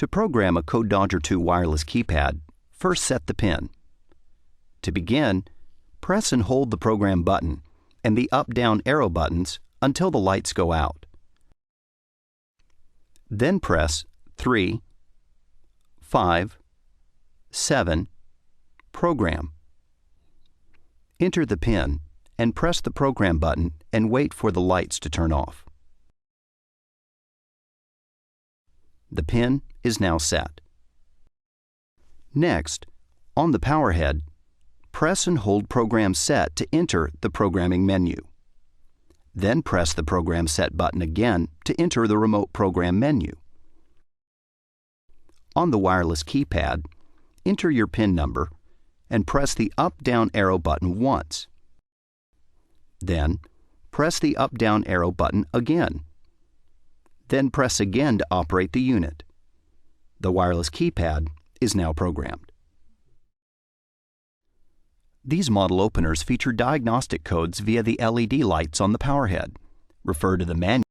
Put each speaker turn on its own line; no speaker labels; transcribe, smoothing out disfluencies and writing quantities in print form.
To program a CodeDodger 2 wireless keypad, first set the pin. To begin, press and hold the program button and the up-down arrow buttons until the lights go out. Then press 3, 5, 7, Program. Enter the pin and press the program button and wait for the lights to turn off. The pin is now set. Next, on the power head, press and hold Program Set to enter the programming menu. Then press the Program Set button again to enter the remote program menu. On the wireless keypad, enter your pin number and press the up-down arrow button once. Then, press the up-down arrow button again. Then press again to operate the unit. The wireless keypad is now programmed. These model openers feature diagnostic codes via the LED lights on the power head. Refer to the manual